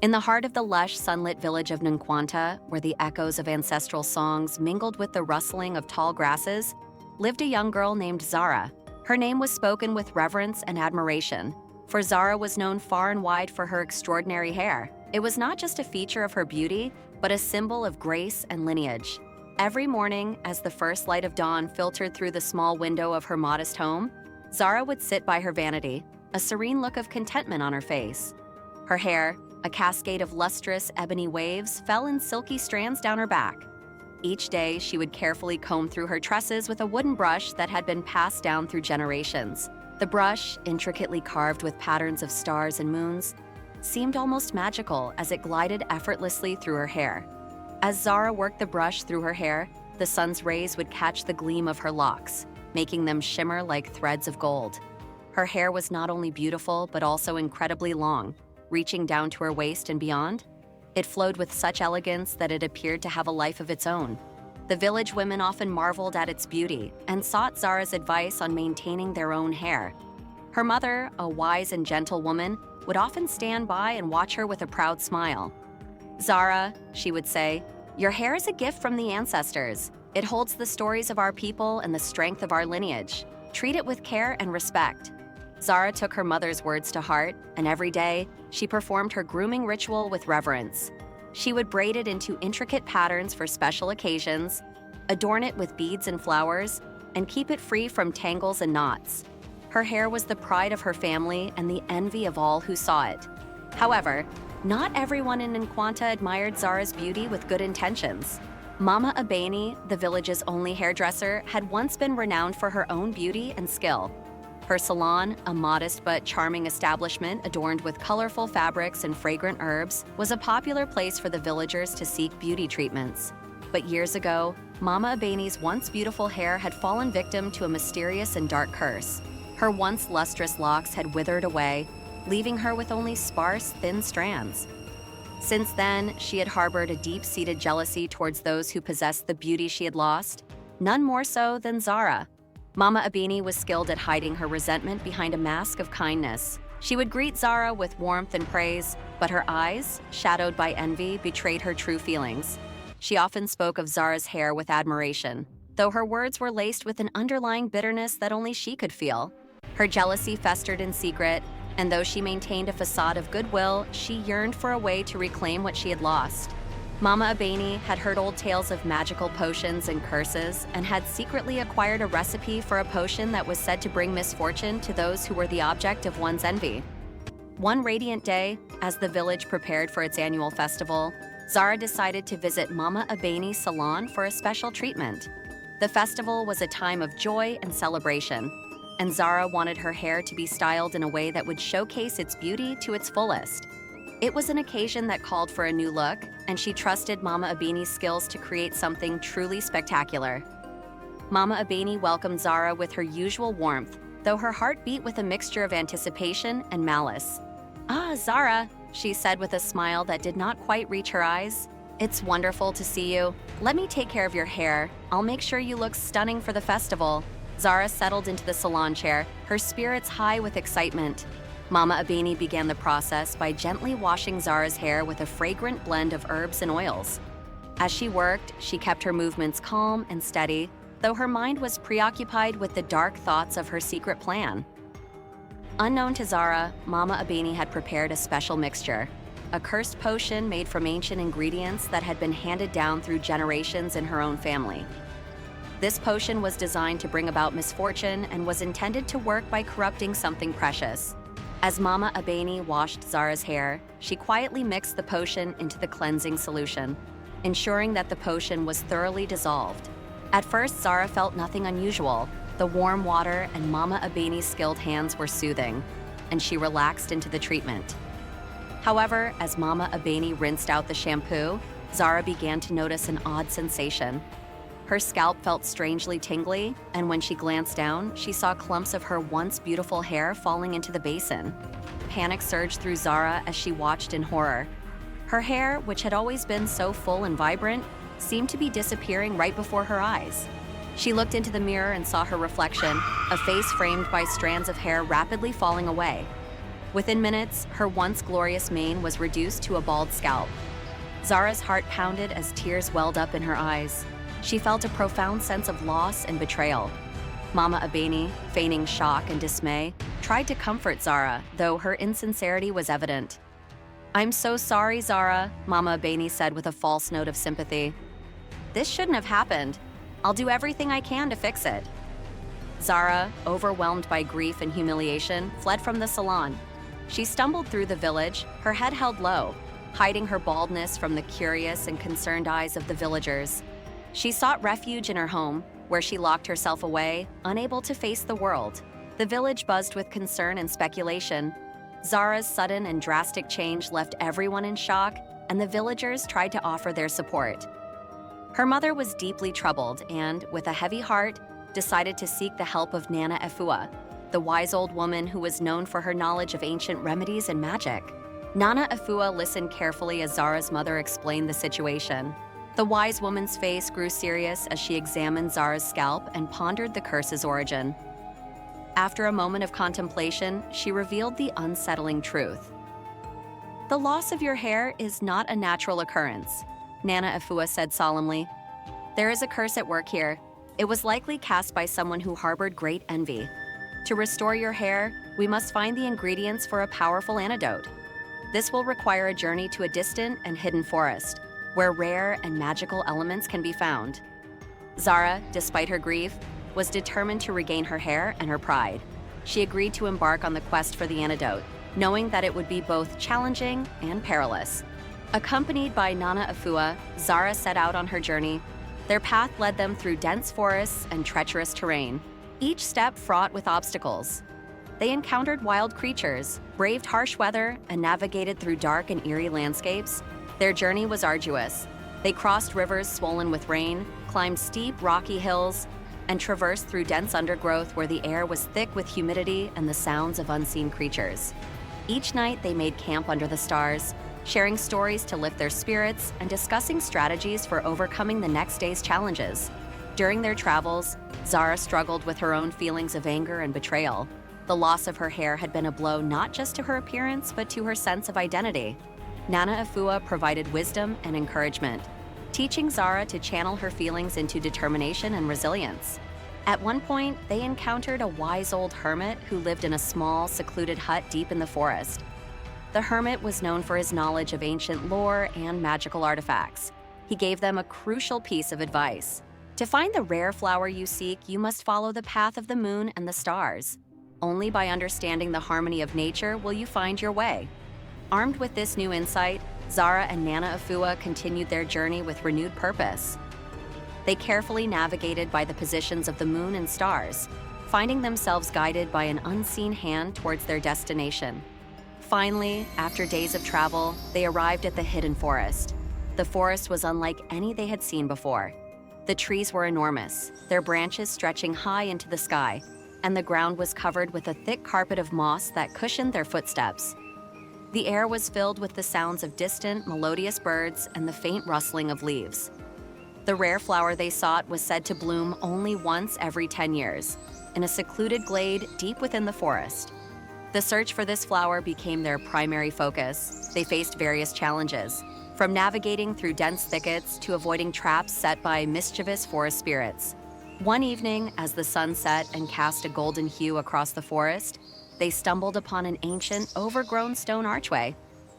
In the heart of the lush, sunlit village of Nkwanta, where the echoes of ancestral songs mingled with the rustling of tall grasses, lived a young girl named Zara. Her name was spoken with reverence and admiration, for Zara was known far and wide for her extraordinary hair. It was not just a feature of her beauty, but a symbol of grace and lineage. Every morning, as the first light of dawn filtered through the small window of her modest home, Zara would sit by her vanity, a serene look of contentment on her face. Her hair, a cascade of lustrous ebony waves, fell in silky strands down her back. Each day, she would carefully comb through her tresses with a wooden brush that had been passed down through generations. The brush, intricately carved with patterns of stars and moons, seemed almost magical as it glided effortlessly through her hair. As Zara worked the brush through her hair, the sun's rays would catch the gleam of her locks, making them shimmer like threads of gold. Her hair was not only beautiful, but also incredibly long, reaching down to her waist and beyond. It flowed with such elegance that it appeared to have a life of its own. The village women often marveled at its beauty and sought Zara's advice on maintaining their own hair. Her mother, a wise and gentle woman, would often stand by and watch her with a proud smile. "Zara," she would say, "your hair is a gift from the ancestors. It holds the stories of our people and the strength of our lineage. Treat it with care and respect." Zara took her mother's words to heart, and every day, she performed her grooming ritual with reverence. She would braid it into intricate patterns for special occasions, adorn it with beads and flowers, and keep it free from tangles and knots. Her hair was the pride of her family and the envy of all who saw it. However, not everyone in Nkwanta admired Zara's beauty with good intentions. Mama Abeni, the village's only hairdresser, had once been renowned for her own beauty and skill. Her salon, a modest but charming establishment adorned with colorful fabrics and fragrant herbs, was a popular place for the villagers to seek beauty treatments. But years ago, Mama Abeni's once beautiful hair had fallen victim to a mysterious and dark curse. Her once lustrous locks had withered away, leaving her with only sparse, thin strands. Since then, she had harbored a deep-seated jealousy towards those who possessed the beauty she had lost, none more so than Zara. Mama Abeni was skilled at hiding her resentment behind a mask of kindness. She would greet Zara with warmth and praise, but her eyes, shadowed by envy, betrayed her true feelings. She often spoke of Zara's hair with admiration, though her words were laced with an underlying bitterness that only she could feel. Her jealousy festered in secret, and though she maintained a facade of goodwill, she yearned for a way to reclaim what she had lost. Mama Abeni had heard old tales of magical potions and curses and had secretly acquired a recipe for a potion that was said to bring misfortune to those who were the object of one's envy. One radiant day, as the village prepared for its annual festival, Zara decided to visit Mama Abeni's salon for a special treatment. The festival was a time of joy and celebration, and Zara wanted her hair to be styled in a way that would showcase its beauty to its fullest. It was an occasion that called for a new look, and she trusted Mama Abeni's skills to create something truly spectacular. Mama Abeni welcomed Zara with her usual warmth, though her heart beat with a mixture of anticipation and malice. "Ah, Zara," she said with a smile that did not quite reach her eyes. "It's wonderful to see you. Let me take care of your hair. I'll make sure you look stunning for the festival." Zara settled into the salon chair, her spirits high with excitement. Mama Abeni began the process by gently washing Zara's hair with a fragrant blend of herbs and oils. As she worked, she kept her movements calm and steady, though her mind was preoccupied with the dark thoughts of her secret plan. Unknown to Zara, Mama Abeni had prepared a special mixture, a cursed potion made from ancient ingredients that had been handed down through generations in her own family. This potion was designed to bring about misfortune and was intended to work by corrupting something precious. As Mama Abeni washed Zara's hair, she quietly mixed the potion into the cleansing solution, ensuring that the potion was thoroughly dissolved. At first, Zara felt nothing unusual. The warm water and Mama Abeni's skilled hands were soothing, and she relaxed into the treatment. However, as Mama Abeni rinsed out the shampoo, Zara began to notice an odd sensation. Her scalp felt strangely tingly, and when she glanced down, she saw clumps of her once beautiful hair falling into the basin. Panic surged through Zara as she watched in horror. Her hair, which had always been so full and vibrant, seemed to be disappearing right before her eyes. She looked into the mirror and saw her reflection, a face framed by strands of hair rapidly falling away. Within minutes, her once glorious mane was reduced to a bald scalp. Zara's heart pounded as tears welled up in her eyes. She felt a profound sense of loss and betrayal. Mama Abeni, feigning shock and dismay, tried to comfort Zara, though her insincerity was evident. "I'm so sorry, Zara," Mama Abeni said with a false note of sympathy. "This shouldn't have happened. I'll do everything I can to fix it." Zara, overwhelmed by grief and humiliation, fled from the salon. She stumbled through the village, her head held low, hiding her baldness from the curious and concerned eyes of the villagers. She sought refuge in her home, where she locked herself away, unable to face the world. The village buzzed with concern and speculation. Zara's sudden and drastic change left everyone in shock, and the villagers tried to offer their support. Her mother was deeply troubled and, with a heavy heart, decided to seek the help of Nana Efua, the wise old woman who was known for her knowledge of ancient remedies and magic. Nana Efua listened carefully as Zara's mother explained the situation. The wise woman's face grew serious as she examined Zara's scalp and pondered the curse's origin. After a moment of contemplation, she revealed the unsettling truth. "The loss of your hair is not a natural occurrence," Nana Efua said solemnly. "There is a curse at work here. It was likely cast by someone who harbored great envy. To restore your hair, we must find the ingredients for a powerful antidote. This will require a journey to a distant and hidden forest, where rare and magical elements can be found." Zara, despite her grief, was determined to regain her hair and her pride. She agreed to embark on the quest for the antidote, knowing that it would be both challenging and perilous. Accompanied by Nana Efua, Zara set out on her journey. Their path led them through dense forests and treacherous terrain, each step fraught with obstacles. They encountered wild creatures, braved harsh weather, and navigated through dark and eerie landscapes. Their journey was arduous. They crossed rivers swollen with rain, climbed steep, rocky hills, and traversed through dense undergrowth where the air was thick with humidity and the sounds of unseen creatures. Each night, they made camp under the stars, sharing stories to lift their spirits and discussing strategies for overcoming the next day's challenges. During their travels, Zara struggled with her own feelings of anger and betrayal. The loss of her hair had been a blow not just to her appearance, but to her sense of identity. Nana Efua provided wisdom and encouragement, teaching Zara to channel her feelings into determination and resilience. At one point, they encountered a wise old hermit who lived in a small, secluded hut deep in the forest. The hermit was known for his knowledge of ancient lore and magical artifacts. He gave them a crucial piece of advice. To find the rare flower you seek, you must follow the path of the moon and the stars. Only by understanding the harmony of nature will you find your way. Armed with this new insight, Zara and Nana Efua continued their journey with renewed purpose. They carefully navigated by the positions of the moon and stars, finding themselves guided by an unseen hand towards their destination. Finally, after days of travel, they arrived at the hidden forest. The forest was unlike any they had seen before. The trees were enormous, their branches stretching high into the sky, and the ground was covered with a thick carpet of moss that cushioned their footsteps. The air was filled with the sounds of distant, melodious birds and the faint rustling of leaves. The rare flower they sought was said to bloom only once every 10 years, in a secluded glade deep within the forest. The search for this flower became their primary focus. They faced various challenges, from navigating through dense thickets to avoiding traps set by mischievous forest spirits. One evening, as the sun set and cast a golden hue across the forest, they stumbled upon an ancient, overgrown stone archway.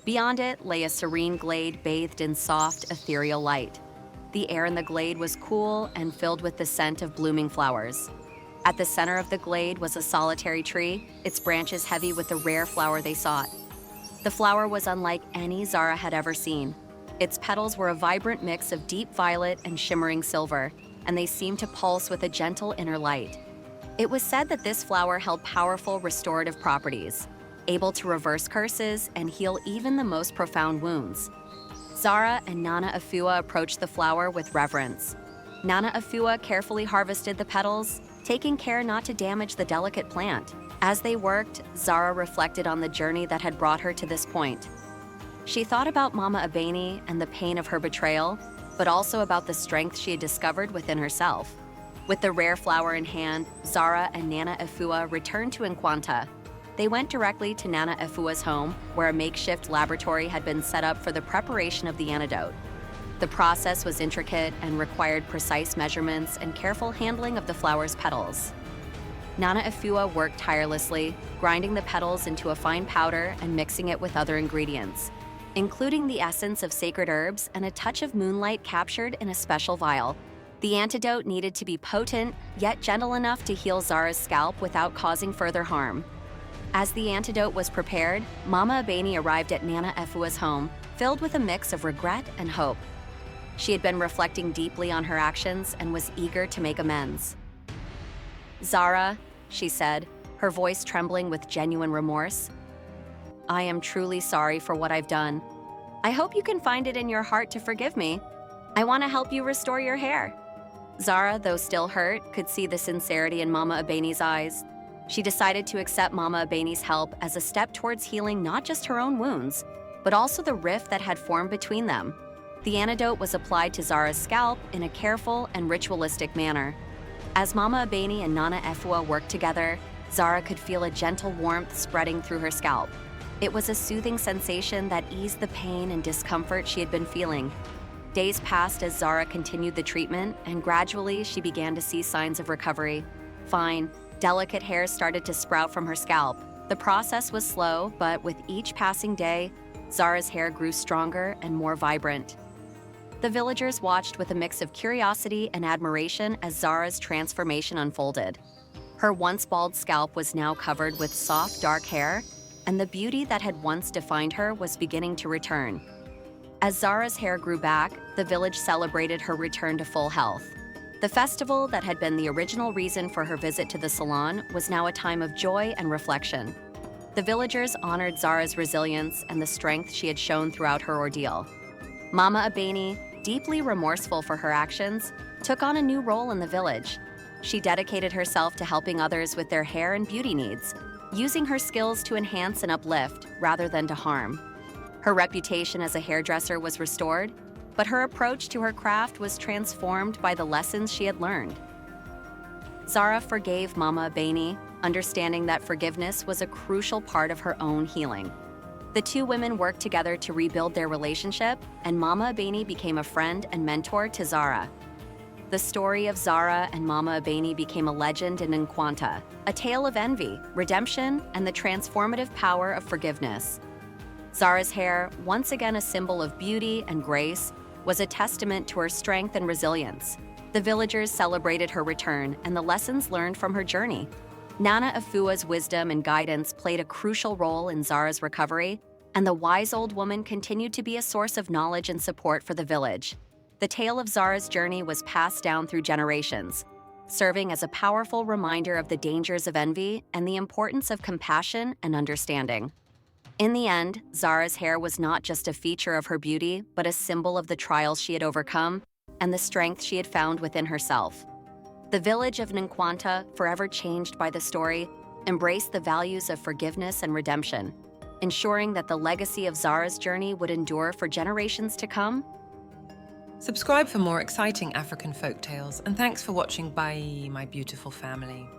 Beyond it lay a serene glade bathed in soft, ethereal light. The air in the glade was cool and filled with the scent of blooming flowers. At the center of the glade was a solitary tree, its branches heavy with the rare flower they sought. The flower was unlike any Zara had ever seen. Its petals were a vibrant mix of deep violet and shimmering silver, and they seemed to pulse with a gentle inner light. It was said that this flower held powerful restorative properties, able to reverse curses and heal even the most profound wounds. Zara and Nana Efua approached the flower with reverence. Nana Efua carefully harvested the petals, taking care not to damage the delicate plant. As they worked, Zara reflected on the journey that had brought her to this point. She thought about Mama Abeni and the pain of her betrayal, but also about the strength she had discovered within herself. With the rare flower in hand, Zara and Nana Efua returned to Nkwanta. they went directly to Nana Efua's home, where a makeshift laboratory had been set up for the preparation of the antidote. The process was intricate and required precise measurements and careful handling of the flower's petals. Nana Efua worked tirelessly, grinding the petals into a fine powder and mixing it with other ingredients, including the essence of sacred herbs and a touch of moonlight captured in a special vial. The antidote needed to be potent, yet gentle enough to heal Zara's scalp without causing further harm. As the antidote was prepared, Mama Abeni arrived at Nana Efua's home, filled with a mix of regret and hope. She had been reflecting deeply on her actions and was eager to make amends. "Zara," she said, her voice trembling with genuine remorse, "I am truly sorry for what I've done. I hope you can find it in your heart to forgive me. I want to help you restore your hair." Zara, though still hurt, could see the sincerity in Mama Abeni's eyes. She decided to accept Mama Abeni's help as a step towards healing not just her own wounds, but also the rift that had formed between them. The antidote was applied to Zara's scalp in a careful and ritualistic manner. As Mama Abeni and Nana Efua worked together, Zara could feel a gentle warmth spreading through her scalp. It was a soothing sensation that eased the pain and discomfort she had been feeling. Days passed as Zara continued the treatment, and gradually she began to see signs of recovery. Fine, delicate hairs started to sprout from her scalp. The process was slow, but with each passing day, Zara's hair grew stronger and more vibrant. The villagers watched with a mix of curiosity and admiration as Zara's transformation unfolded. Her once bald scalp was now covered with soft, dark hair, and the beauty that had once defined her was beginning to return. As Zara's hair grew back, the village celebrated her return to full health. The festival that had been the original reason for her visit to the salon was now a time of joy and reflection. The villagers honored Zara's resilience and the strength she had shown throughout her ordeal. Mama Abeni, deeply remorseful for her actions, took on a new role in the village. She dedicated herself to helping others with their hair and beauty needs, using her skills to enhance and uplift rather than to harm. Her reputation as a hairdresser was restored, but her approach to her craft was transformed by the lessons she had learned. Zara forgave Mama Abeni, understanding that forgiveness was a crucial part of her own healing. The two women worked together to rebuild their relationship, and Mama Abeni became a friend and mentor to Zara. The story of Zara and Mama Abeni became a legend in Nkwanta, a tale of envy, redemption, and the transformative power of forgiveness. Zara's hair, once again a symbol of beauty and grace, was a testament to her strength and resilience. The villagers celebrated her return and the lessons learned from her journey. Nana Efua's wisdom and guidance played a crucial role in Zara's recovery, and the wise old woman continued to be a source of knowledge and support for the village. The tale of Zara's journey was passed down through generations, serving as a powerful reminder of the dangers of envy and the importance of compassion and understanding. In the end, Zara's hair was not just a feature of her beauty, but a symbol of the trials she had overcome and the strength she had found within herself. The village of Nkwanta, forever changed by the story, embraced the values of forgiveness and redemption, ensuring that the legacy of Zara's journey would endure for generations to come. Subscribe for more exciting African folktales, and thanks for watching. Bye, my beautiful family.